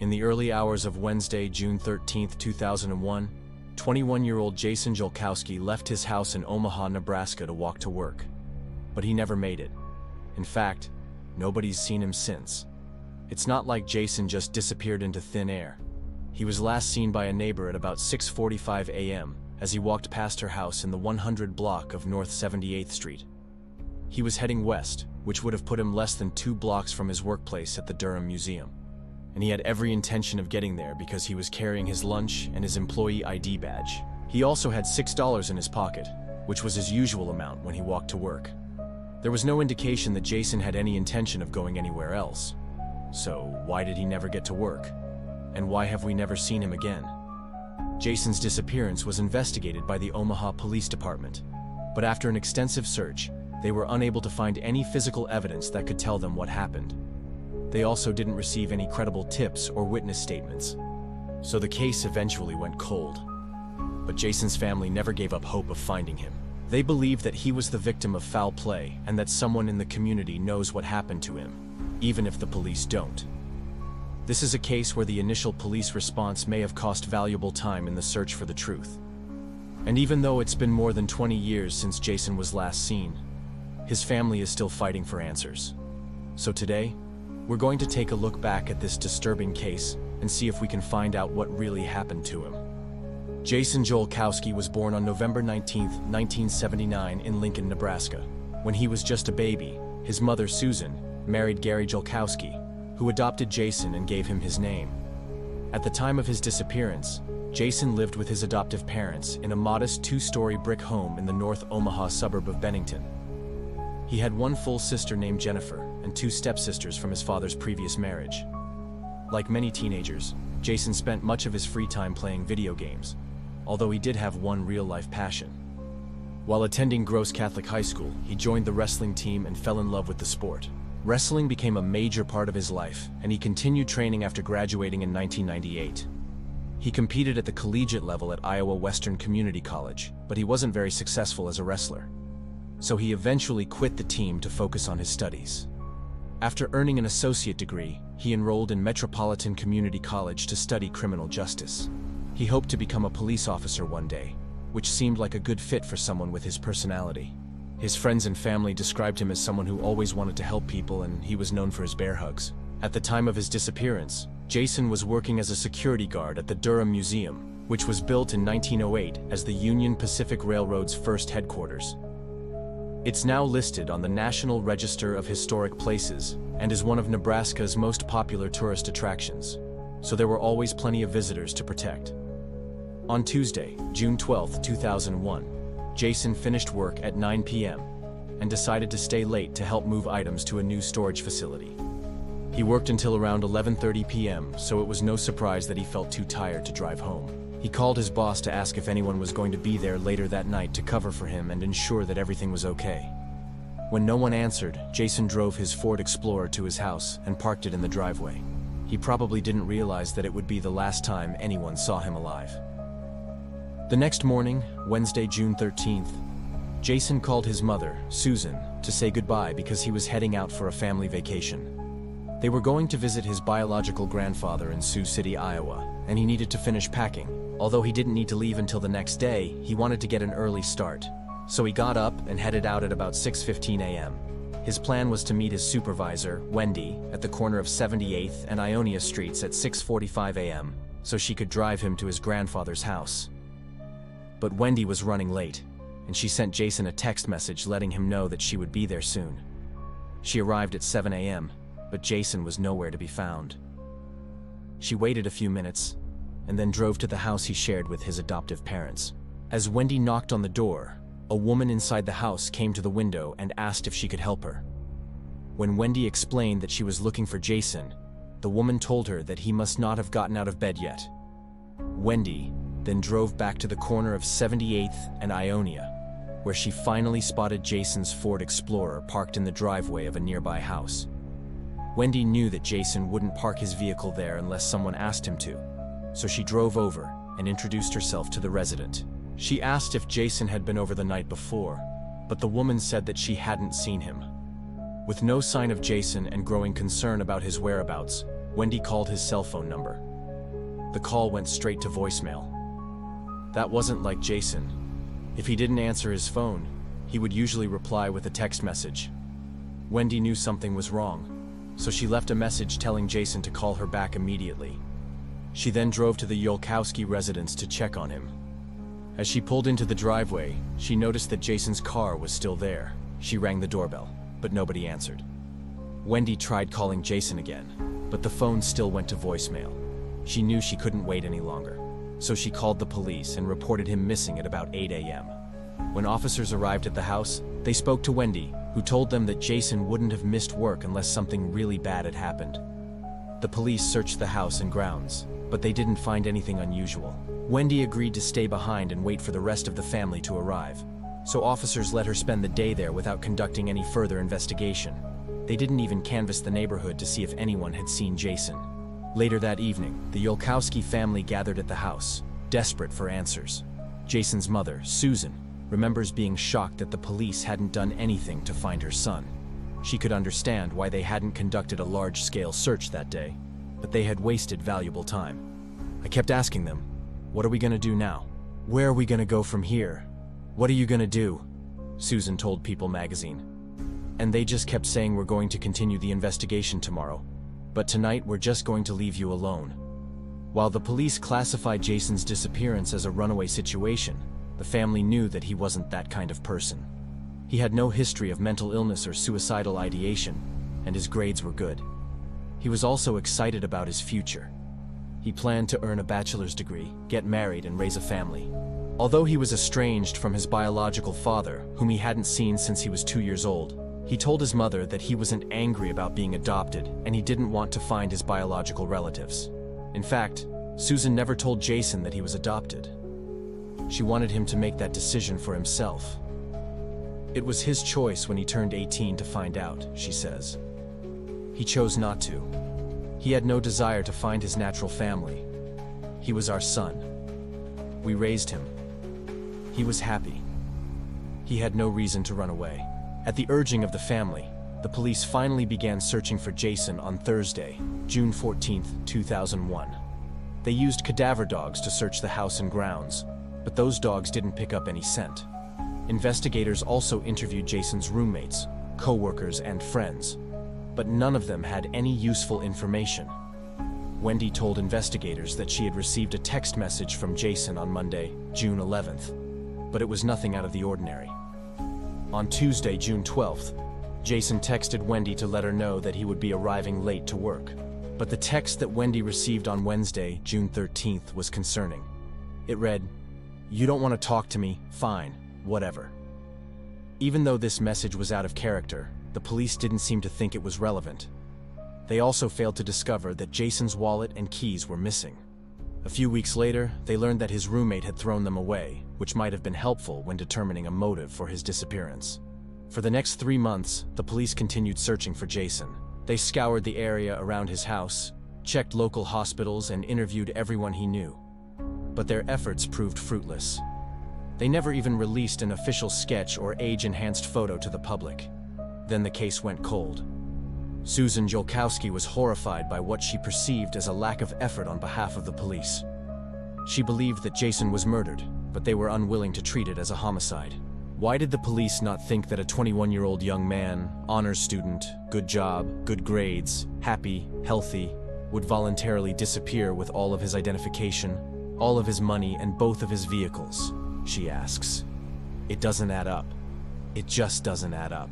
In the early hours of Wednesday, June 13, 2001, 21-year-old Jason Jolkowski left his house in Omaha, Nebraska to walk to work. But he never made it. In fact, nobody's seen him since. It's not like Jason just disappeared into thin air. He was last seen by a neighbor at about 6:45 a.m. as he walked past her house in the 100 block of North 78th Street. He was heading west, which would have put him less than 2 blocks from his workplace at the Durham Museum. And he had every intention of getting there because he was carrying his lunch and his employee ID badge. He also had $6 in his pocket, which was his usual amount when he walked to work. There was no indication that Jason had any intention of going anywhere else. So why did he never get to work? And why have we never seen him again? Jason's disappearance was investigated by the Omaha Police Department, but after an extensive search, they were unable to find any physical evidence that could tell them what happened. They also didn't receive any credible tips or witness statements. So the case eventually went cold. But Jason's family never gave up hope of finding him. They believe that he was the victim of foul play and that someone in the community knows what happened to him, even if the police don't. This is a case where the initial police response may have cost valuable time in the search for the truth. And even though it's been more than 20 years since Jason was last seen, his family is still fighting for answers. So today, we're going to take a look back at this disturbing case and see if we can find out what really happened to him. Jason Jolkowski was born on November 19, 1979 in Lincoln, Nebraska. When he was just a baby, his mother, Susan, married Gary Jolkowski, who adopted Jason and gave him his name. At the time of his disappearance, Jason lived with his adoptive parents in a modest 2-story brick home in the North Omaha suburb of Bennington. He had one full sister named Jennifer and 2 stepsisters from his father's previous marriage. Like many teenagers, Jason spent much of his free time playing video games, although he did have one real-life passion. While attending Gross Catholic High School, he joined the wrestling team and fell in love with the sport. Wrestling became a major part of his life, and he continued training after graduating in 1998. He competed at the collegiate level at Iowa Western Community College, but he wasn't very successful as a wrestler. So he eventually quit the team to focus on his studies. After earning an associate degree, he enrolled in Metropolitan Community College to study criminal justice. He hoped to become a police officer one day, which seemed like a good fit for someone with his personality. His friends and family described him as someone who always wanted to help people, and he was known for his bear hugs. At the time of his disappearance, Jason was working as a security guard at the Durham Museum, which was built in 1908 as the Union Pacific Railroad's first headquarters. It's now listed on the National Register of Historic Places and is one of Nebraska's most popular tourist attractions, so there were always plenty of visitors to protect. On Tuesday, June 12, 2001, Jason finished work at 9 p.m. and decided to stay late to help move items to a new storage facility. He worked until around 11:30 p.m., so it was no surprise that he felt too tired to drive home. He called his boss to ask if anyone was going to be there later that night to cover for him and ensure that everything was okay. When no one answered, Jason drove his Ford Explorer to his house and parked it in the driveway. He probably didn't realize that it would be the last time anyone saw him alive. The next morning, Wednesday, June 13th, Jason called his mother, Susan, to say goodbye because he was heading out for a family vacation. They were going to visit his biological grandfather in Sioux City, Iowa, and he needed to finish packing. Although he didn't need to leave until the next day, he wanted to get an early start. So he got up and headed out at about 6:15 a.m. His plan was to meet his supervisor, Wendy, at the corner of 78th and Ionia Streets at 6:45 a.m., so she could drive him to his grandfather's house. But Wendy was running late, and she sent Jason a text message letting him know that she would be there soon. She arrived at 7 a.m., but Jason was nowhere to be found. She waited a few minutes, and then drove to the house he shared with his adoptive parents. As Wendy knocked on the door, a woman inside the house came to the window and asked if she could help her. When Wendy explained that she was looking for Jason, the woman told her that he must not have gotten out of bed yet. Wendy then drove back to the corner of 78th and Ionia, where she finally spotted Jason's Ford Explorer parked in the driveway of a nearby house. Wendy knew that Jason wouldn't park his vehicle there unless someone asked him to, so she drove over and introduced herself to the resident. She asked if Jason had been over the night before, but the woman said that she hadn't seen him. With no sign of Jason and growing concern about his whereabouts, Wendy called his cell phone number. The call went straight to voicemail. That wasn't like Jason. If he didn't answer his phone, he would usually reply with a text message. Wendy knew something was wrong, so she left a message telling Jason to call her back immediately. She then drove to the Jolkowski residence to check on him. As she pulled into the driveway, she noticed that Jason's car was still there. She rang the doorbell, but nobody answered. Wendy tried calling Jason again, but the phone still went to voicemail. She knew she couldn't wait any longer, so she called the police and reported him missing at about 8 a.m. When officers arrived at the house, they spoke to Wendy, who told them that Jason wouldn't have missed work unless something really bad had happened. The police searched the house and grounds, but they didn't find anything unusual. Wendy agreed to stay behind and wait for the rest of the family to arrive, so officers let her spend the day there without conducting any further investigation. They didn't even canvass the neighborhood to see if anyone had seen Jason. Later that evening, the Jolkowski family gathered at the house, desperate for answers. Jason's mother, Susan, remembers being shocked that the police hadn't done anything to find her son. She could understand why they hadn't conducted a large-scale search that day, but they had wasted valuable time. I kept asking them, "What are we gonna do now? Where are we gonna go from here? What are you gonna do?" Susan told People magazine. And they just kept saying, "We're going to continue the investigation tomorrow, but tonight we're just going to leave you alone." While the police classified Jason's disappearance as a runaway situation, the family knew that he wasn't that kind of person. He had no history of mental illness or suicidal ideation, and his grades were good. He was also excited about his future. He planned to earn a bachelor's degree, get married, and raise a family. Although he was estranged from his biological father, whom he hadn't seen since he was 2 years old, he told his mother that he wasn't angry about being adopted, and he didn't want to find his biological relatives. In fact, Susan never told Jason that he was adopted. She wanted him to make that decision for himself. It was his choice when he turned 18 to find out, she says. He chose not to. He had no desire to find his natural family. He was our son. We raised him. He was happy. He had no reason to run away. At the urging of the family, the police finally began searching for Jason on Thursday, June 14, 2001. They used cadaver dogs to search the house and grounds, but those dogs didn't pick up any scent. Investigators also interviewed Jason's roommates, co-workers, and friends, but none of them had any useful information. Wendy told investigators that she had received a text message from Jason on Monday, June 11th, but it was nothing out of the ordinary. On Tuesday, June 12th, Jason texted Wendy to let her know that he would be arriving late to work, but the text that Wendy received on Wednesday, June 13th, was concerning. It read, "You don't want to talk to me? Fine, whatever." Even though this message was out of character, the police didn't seem to think it was relevant. They also failed to discover that Jason's wallet and keys were missing. A few weeks later, they learned that his roommate had thrown them away, which might have been helpful when determining a motive for his disappearance. For the next 3 months, the police continued searching for Jason. They scoured the area around his house, checked local hospitals, and interviewed everyone he knew. But their efforts proved fruitless. They never even released an official sketch or age-enhanced photo to the public. Then the case went cold. Susan Jolkowski was horrified by what she perceived as a lack of effort on behalf of the police. She believed that Jason was murdered, but they were unwilling to treat it as a homicide. Why did the police not think that a 21-year-old young man, honors student, good job, good grades, happy, healthy, would voluntarily disappear with all of his identification, all of his money, and both of his vehicles? She asks. It doesn't add up. It just doesn't add up.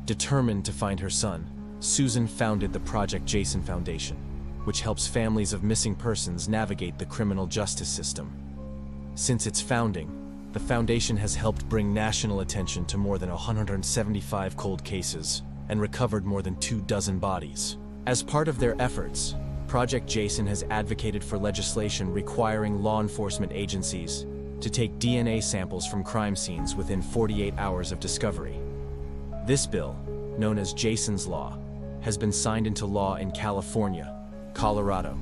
Determined to find her son, Susan founded the Project Jason Foundation, which helps families of missing persons navigate the criminal justice system. Since its founding, the foundation has helped bring national attention to more than 175 cold cases and recovered more than 24 bodies. As part of their efforts, Project Jason has advocated for legislation requiring law enforcement agencies to take DNA samples from crime scenes within 48 hours of discovery. This bill, known as Jason's Law, has been signed into law in California, Colorado,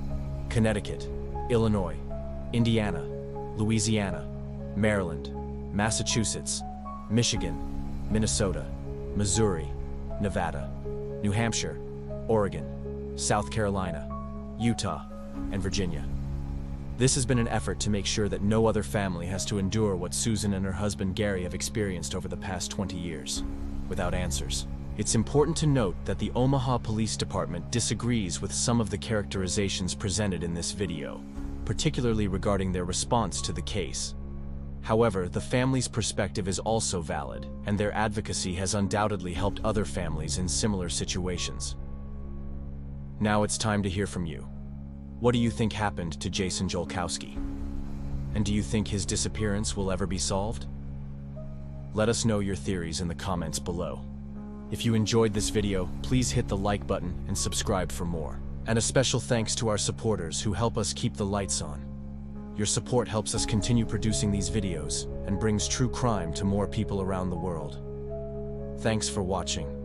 Connecticut, Illinois, Indiana, Louisiana, Maryland, Massachusetts, Michigan, Minnesota, Missouri, Nevada, New Hampshire, Oregon, South Carolina, Utah, and Virginia. This has been an effort to make sure that no other family has to endure what Susan and her husband Gary have experienced over the past 20 years, without answers. It's important to note that the Omaha Police Department disagrees with some of the characterizations presented in this video, particularly regarding their response to the case. However, the family's perspective is also valid, and their advocacy has undoubtedly helped other families in similar situations. Now it's time to hear from you. What do you think happened to Jason Jolkowski? And do you think his disappearance will ever be solved? Let us know your theories in the comments below. If you enjoyed this video, please hit the like button and subscribe for more. And a special thanks to our supporters who help us keep the lights on. Your support helps us continue producing these videos and brings true crime to more people around the world. Thanks for watching.